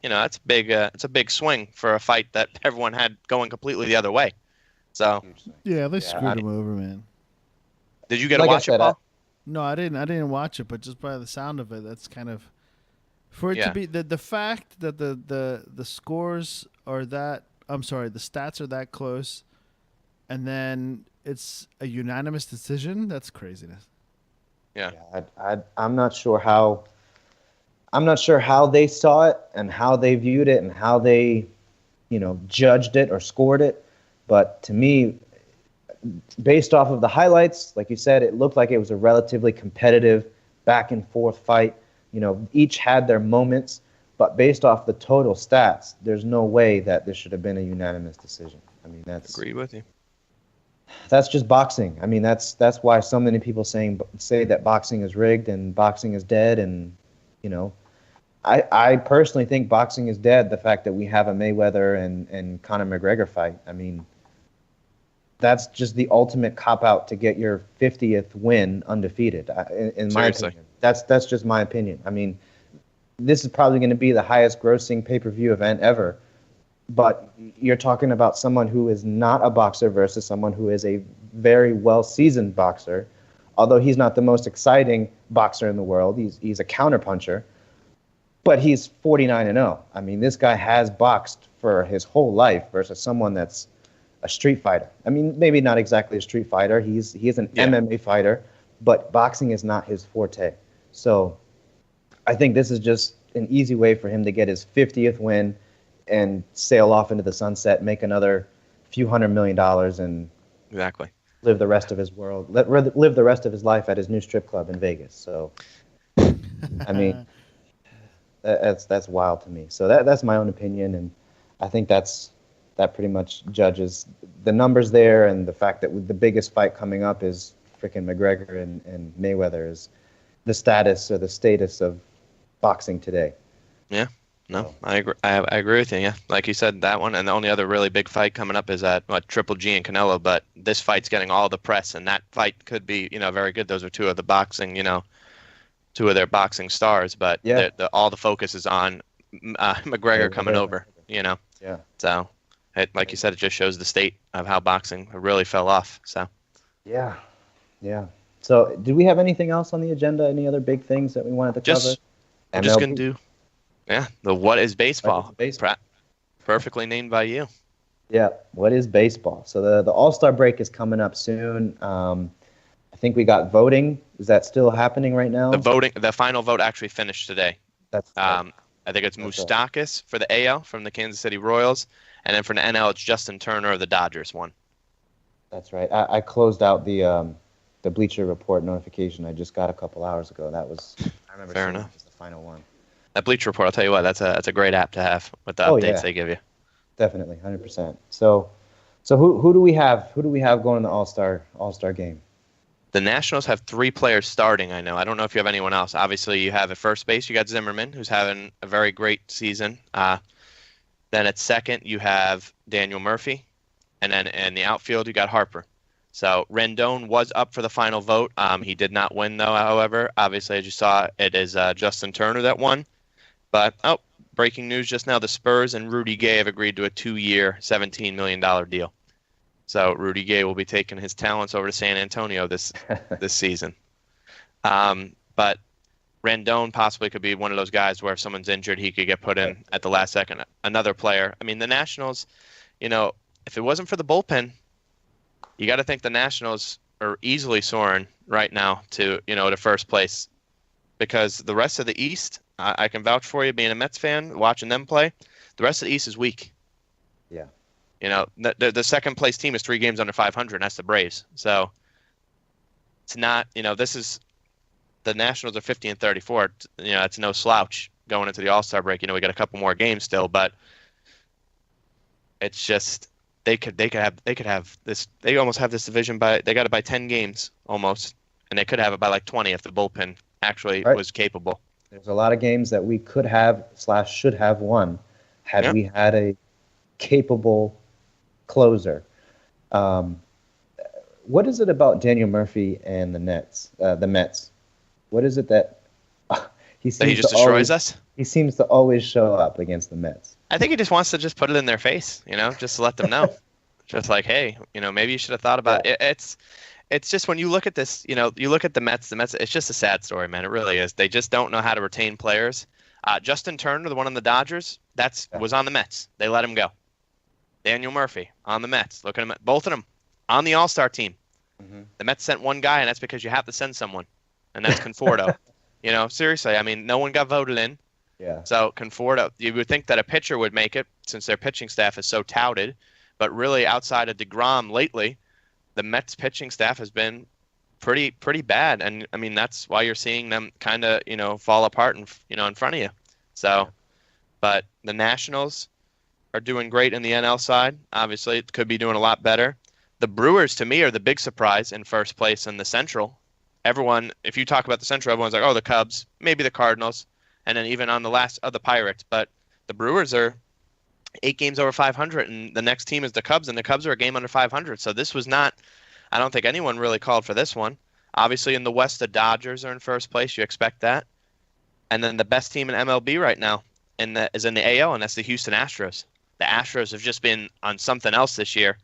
Speaker 3: That's big. It's a big swing for a fight that everyone had going completely the other way. So
Speaker 1: yeah, they screwed him over, man.
Speaker 3: Did you get to watch it, Paul?
Speaker 1: No, I didn't watch it, but just by the sound of it, that's kind of for it to be the fact that the scores are that, I'm sorry, the stats are that close, and then it's a unanimous decision. That's craziness.
Speaker 3: Yeah.
Speaker 2: I'm not sure how they saw it and how they viewed it and how they, judged it or scored it, but to me, based off of the highlights, like you said, it looked like it was a relatively competitive back and forth fight. Each had their moments, but based off the total stats, there's no way that this should have been a unanimous decision. I mean,
Speaker 3: agree with you.
Speaker 2: That's just boxing. I mean, that's why so many people say that boxing is rigged and boxing is dead. And, I personally think boxing is dead. The fact that we have a Mayweather and Conor McGregor fight. I mean, that's just the ultimate cop-out to get your 50th win undefeated, in my opinion. That's just my opinion. I mean, this is probably going to be the highest-grossing pay-per-view event ever, but you're talking about someone who is not a boxer versus someone who is a very well-seasoned boxer, although he's not the most exciting boxer in the world. He's a counterpuncher, but he's 49-0. I mean, this guy has boxed for his whole life versus someone that's a street fighter. I mean, maybe not exactly a street fighter. He is an MMA fighter, but boxing is not his forte. So I think this is just an easy way for him to get his 50th win and sail off into the sunset, make another few $100 million, and live the rest of his live the rest of his life at his new strip club in Vegas. So, I mean, that's wild to me. So that's my own opinion, and I think that pretty much judges the numbers there, and the fact that the biggest fight coming up is freaking McGregor and Mayweather is the status of boxing today.
Speaker 3: Yeah. No, I agree. I agree with you. Yeah, like you said, that one, and the only other really big fight coming up is at Triple G and Canelo. But this fight's getting all the press, and that fight could be, very good. Those are two of the boxing, two of their boxing stars. But
Speaker 2: Yeah.
Speaker 3: all the focus is on McGregor coming over.
Speaker 2: Yeah.
Speaker 3: So, like you said, it just shows the state of how boxing really fell off. So.
Speaker 2: Yeah. Yeah. So, do we have anything else on the agenda? Any other big things that we wanted to cover?
Speaker 3: I'm just gonna do. Yeah, the What is Baseball?
Speaker 2: What is baseball?
Speaker 3: Perfectly named by you.
Speaker 2: Yeah, what is baseball? So the All-Star break is coming up soon. I think we got voting. Is that still happening right now?
Speaker 3: The final vote actually finished today.
Speaker 2: That's
Speaker 3: I think it's Moustakas for the AL from the Kansas City Royals, and then for the NL it's Justin Turner of the Dodgers won.
Speaker 2: That's right. I closed out the Bleacher Report notification I just got a couple hours ago. I remember
Speaker 3: Fair
Speaker 2: seeing
Speaker 3: enough.
Speaker 2: it was the final one.
Speaker 3: That Bleacher Report, I'll tell you what, that's a great app to have with the updates they give you.
Speaker 2: Definitely, 100%. So who do we have? Who do we have going to the All-Star game?
Speaker 3: The Nationals have 3 players starting, I know. I don't know if you have anyone else. Obviously, you have at first base, you got Zimmerman, who's having a very great season. Then at second, you have Daniel Murphy. And then in the outfield, you got Harper. So Rendon was up for the final vote. He did not win, though, however. Obviously, as you saw, it is Justin Turner that won. But, breaking news just now, the Spurs and Rudy Gay have agreed to a 2-year, $17 million deal. So Rudy Gay will be taking his talents over to San Antonio this season. But Rendon possibly could be one of those guys where if someone's injured, he could get put in at the last second. Another player. I mean, the Nationals, if it wasn't for the bullpen, you got to think the Nationals are easily soaring right now to first place, because the rest of the East, I can vouch for you, being a Mets fan, watching them play, the rest of the East is weak.
Speaker 2: Yeah.
Speaker 3: The second place team is 3 games under 500, and that's the Braves. So it's not, this is, the Nationals are 50 and 34. It's no slouch going into the All-Star break. We got a couple more games still, but it's just they could have this. They almost have this division they got it by 10 games almost, and they could have it by like 20 if the bullpen actually was capable.
Speaker 2: There's a lot of games that we could have / should have won had we had a capable closer. What is it about Daniel Murphy and the Mets? What is it that he
Speaker 3: just destroys us?
Speaker 2: He seems to always show up against the Mets.
Speaker 3: I think he just wants to just put it in their face, just to let them know. Just like, hey, maybe you should have thought about it. It's just when you look at this, you look at the Mets, it's just a sad story, man. It really is. They just don't know how to retain players. Justin Turner, the one on the Dodgers, was on the Mets. They let him go. Daniel Murphy on the Mets. Look at him, both of them on the All-Star team. Mm-hmm. The Mets sent one guy, and that's because you have to send someone, and that's Conforto. Seriously, I mean, no one got voted in.
Speaker 2: Yeah.
Speaker 3: So Conforto, you would think that a pitcher would make it since their pitching staff is so touted, but really outside of DeGrom lately, the Mets pitching staff has been pretty bad, and I mean that's why you're seeing them kind of fall apart in front of you. So, but the Nationals are doing great in the NL side. Obviously, it could be doing a lot better. The Brewers, to me, are the big surprise in first place in the Central. Everyone, if you talk about the Central, everyone's like, oh, the Cubs, maybe the Cardinals, and then even on the last of the Pirates. But the Brewers are 8 games over 500, and the next team is the Cubs, and the Cubs are a game under 500. So this was not, I don't think anyone really called for this one. Obviously, in the West, the Dodgers are in first place. You expect that. And then the best team in MLB right now is in the AL, and that's the Houston Astros. The Astros have just been on something else this year.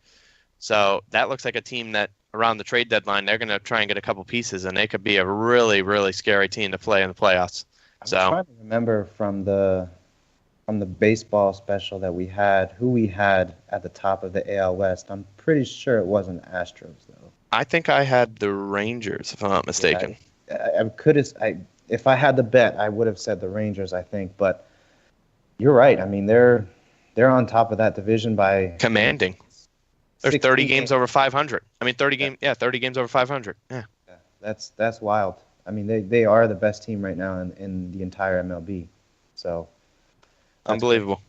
Speaker 3: So that looks like a team that around the trade deadline, they're going to try and get a couple pieces, and they could be a really, really scary team to play in the playoffs.
Speaker 2: I'm trying to remember from the baseball special that we had, who we had at the top of the AL West. I'm pretty sure it wasn't Astros, though.
Speaker 3: I think I had the Rangers, if I'm not mistaken.
Speaker 2: If I had the bet, I would have said the Rangers, I think. But you're right. I mean, they're on top of that division by
Speaker 3: commanding. There's 30 games over 500. I mean, 30 games over 500. Yeah.
Speaker 2: That's wild. I mean, they are the best team right now in the entire MLB. So
Speaker 3: unbelievable.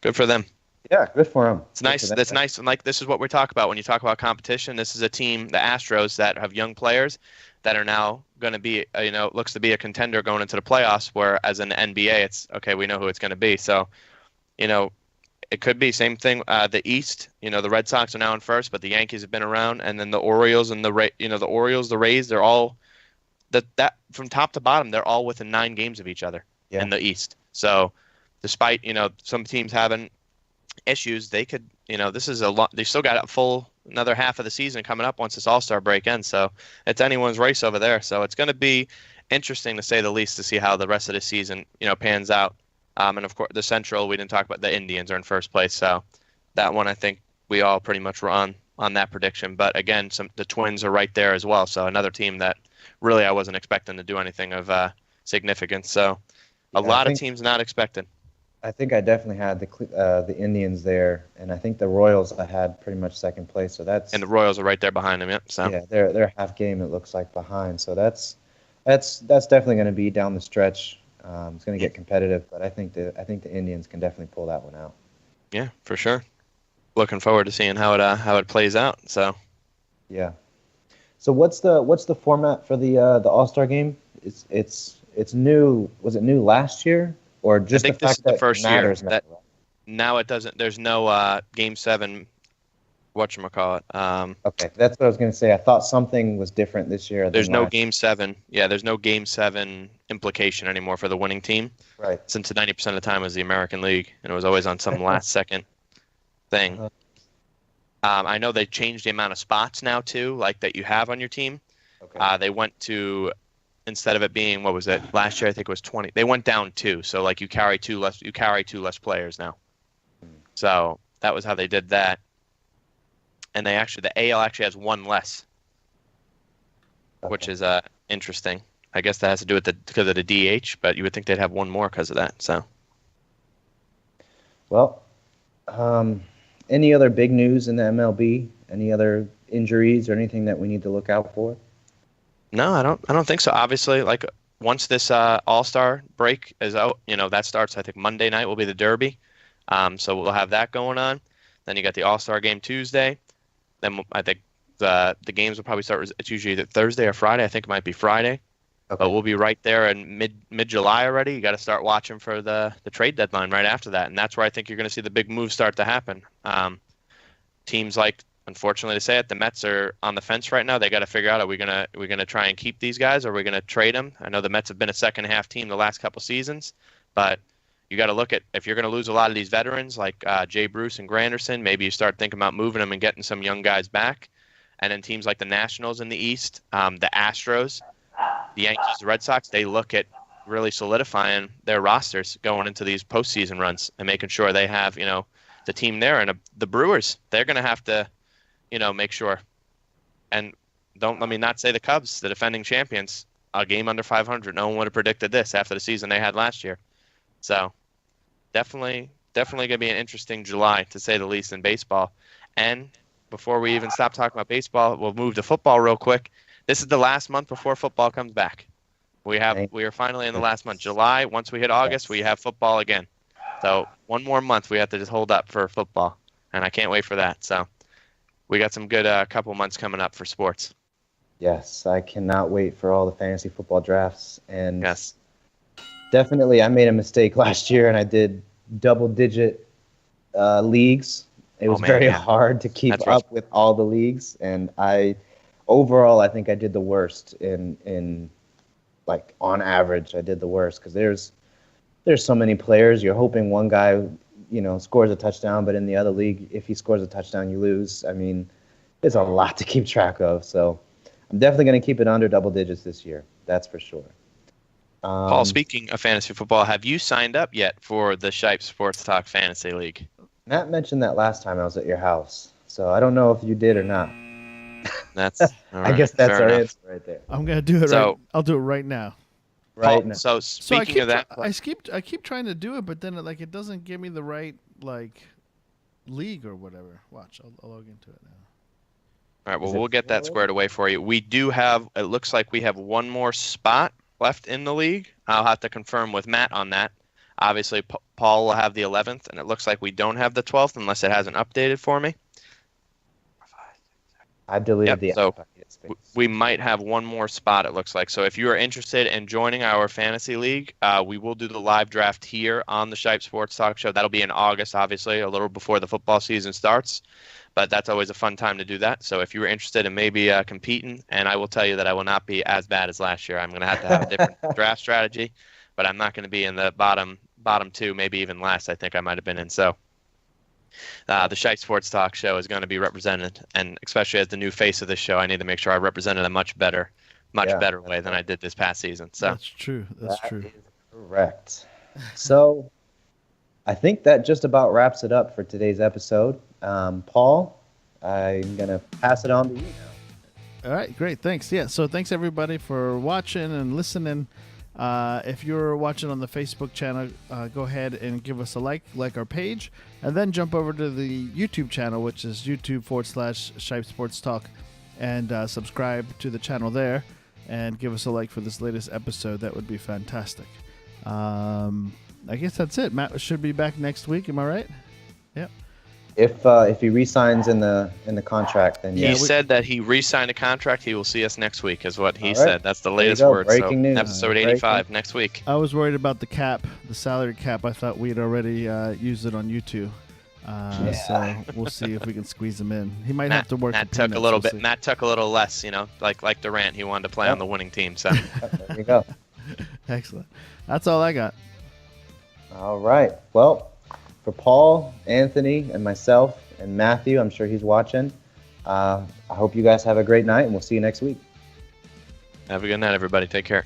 Speaker 3: Good for them.
Speaker 2: Yeah, good for them.
Speaker 3: It's nice. That's nice. And like, this is what we talk about when you talk about competition. This is a team, the Astros, that have young players that are now going to be, looks to be a contender going into the playoffs. Whereas in the NBA, it's okay. We know who it's going to be. So, it could be same thing. The East, the Red Sox are now in first, but the Yankees have been around, and then the Orioles and the Orioles, the Rays, they're all that from top to bottom, they're all within 9 games of each other in the East. So, despite some teams having issues, they could, this is a lot. They still got a full another half of the season coming up once this All-Star break ends. So it's anyone's race over there. So it's going to be interesting to say the least to see how the rest of the season, pans out. And of course, the Central, we didn't talk about. The Indians are in first place. So that one, I think we all pretty much were on that prediction. But again, the Twins are right there as well. So another team that really I wasn't expecting to do anything of significance. So a lot of teams not expected.
Speaker 2: I think I definitely had the Indians there, and I think the Royals I had pretty much second place. So
Speaker 3: and the Royals are right there behind them. Yep. So
Speaker 2: yeah, they're half game. It looks like behind. So that's definitely going to be down the stretch. It's going to get competitive, but I think the Indians can definitely pull that one out.
Speaker 3: Yeah, for sure. Looking forward to seeing how it plays out. So
Speaker 2: yeah. So what's the format for the All-Star game? It's new. Was it new last year? Or just
Speaker 3: I think
Speaker 2: the fact
Speaker 3: this is the
Speaker 2: that
Speaker 3: first year that
Speaker 2: now?
Speaker 3: Now it doesn't. There's no Game 7. Whatchamacallit.
Speaker 2: Okay, that's what I was going to say. I thought something was different this year.
Speaker 3: There's no Game 7. Yeah, there's no Game 7 implication anymore for the winning team.
Speaker 2: Right.
Speaker 3: Since 90% of the time was the American League, and it was always on some last-second thing. I know they changed the amount of spots now too, like that you have on your team.
Speaker 2: Okay.
Speaker 3: They went to. Instead of it being, what was it? Last year, I think it was 20. They went down 2. So like you carry 2 less players now. So that was how they did that. And the AL actually has 1 less, which is interesting. I guess that has to do with because of the DH, but you would think they'd have 1 more because of that. So.
Speaker 2: Well, any other big news in the MLB? Any other injuries or anything that we need to look out for?
Speaker 3: No, I don't think so. Obviously, like once this All-Star break is out, that starts. I think Monday night will be the Derby, so we'll have that going on. Then you got the All-Star game Tuesday. Then I think the games will probably start. It's usually either Thursday or Friday. I think it might be Friday, but we'll be right there in mid-July already. You got to start watching for the trade deadline right after that, and that's where I think you're going to see the big moves start to happen. Teams like. Unfortunately to say it, the Mets are on the fence right now. They got to figure out: are we gonna try and keep these guys, or are we gonna trade them? I know the Mets have been a second half team the last couple seasons, but you got to look at if you're going to lose a lot of these veterans like Jay Bruce and Granderson. Maybe you start thinking about moving them and getting some young guys back. And then teams like the Nationals in the East, the Astros, the Yankees, the Red Sox, they look at really solidifying their rosters going into these postseason runs and making sure they have the team there. And the Brewers, they're going to have to. Make sure. And don't let me not say the Cubs, the defending champions, a game under 500. No one would have predicted this after the season they had last year. So definitely going to be an interesting July, to say the least, in baseball. And before we even stop talking about baseball, we'll move to football real quick. This is the last month before football comes back. We are finally in the last month. July, once we hit August, we have football again. So 1 more month we have to just hold up for football. And I can't wait for that. So we got some good couple months coming up for sports.
Speaker 2: Yes, I cannot wait for all the fantasy football drafts. And
Speaker 3: yes,
Speaker 2: definitely I made a mistake last year, and I did double-digit leagues. It was very hard to keep up with all the leagues, and overall I think I did the worst in like on average I did the worst because there's so many players. You're hoping one guy scores a touchdown, but in the other league, if he scores a touchdown, you lose. I mean, it's a lot to keep track of. So I'm definitely going to keep it under double digits this year. That's for sure.
Speaker 3: Paul, speaking of fantasy football, have you signed up yet for the Shipe Sports Talk Fantasy League?
Speaker 2: Matt mentioned that last time I was at your house, so I don't know if you did or not.
Speaker 3: That's
Speaker 2: I guess that's our answer right there.
Speaker 1: I'm going to do it I'll do it right now.
Speaker 2: Right now.
Speaker 3: So speaking of that,
Speaker 1: I keep trying to do it, but then it doesn't give me the right league or whatever. Watch, I'll log into it now.
Speaker 3: All right, well, we'll get that squared away for you. We do have. It looks like we have 1 more spot left in the league. I'll have to confirm with Matt on that. Obviously, Paul will have the 11th, and it looks like we don't have the 12th unless it hasn't updated for me.
Speaker 2: I deleted the
Speaker 3: so we might have one more spot, it looks like. So if you are interested in joining our fantasy league, we will do the live draft here on the Shipe Sports Talk Show. That'll be in August, obviously, a little before the football season starts. But that's always a fun time to do that. So if you were interested in maybe competing, and I will tell you that I will not be as bad as last year. I'm going to have a different draft strategy, but I'm not going to be in the bottom two, maybe even last. I think I might have been in. So the Shipe Sports Talk Show is going to be represented, and especially as the new face of this show, I need to make sure I represent it a much better way than I did this past season. So
Speaker 1: that's true. That's true.
Speaker 2: Is correct. So I think that just about wraps it up for today's episode. Paul, I'm going to pass it on to you now.
Speaker 1: All right, great. Thanks. Yeah, so thanks everybody for watching and listening. If you're watching on the Facebook channel, go ahead and give us a like our page, and then jump over to the YouTube channel, which is YouTube.com/Shipe Sports Talk, and subscribe to the channel there, and give us a like for this latest episode. That would be fantastic. I guess that's it. Matt should be back next week. Am I right? Yep.
Speaker 2: If he re-signs in the contract, then
Speaker 3: he said that he re-signed a contract. He will see us next week, is what he said. That's the latest word.
Speaker 2: Breaking news.
Speaker 3: Episode 85 next week.
Speaker 1: I was worried about the cap, the salary cap. I thought we'd already used it on YouTube. So we'll see if we can squeeze him in. He might have to work.
Speaker 3: Matt took a little bit. Matt took a little less. Like Durant, he wanted to play on the winning team. So
Speaker 2: there you go.
Speaker 1: Excellent. That's all I got.
Speaker 2: All right. Well, for Paul, Anthony, and myself, and Matthew, I'm sure he's watching, I hope you guys have a great night, and we'll see you next week.
Speaker 3: Have a good night, everybody. Take care.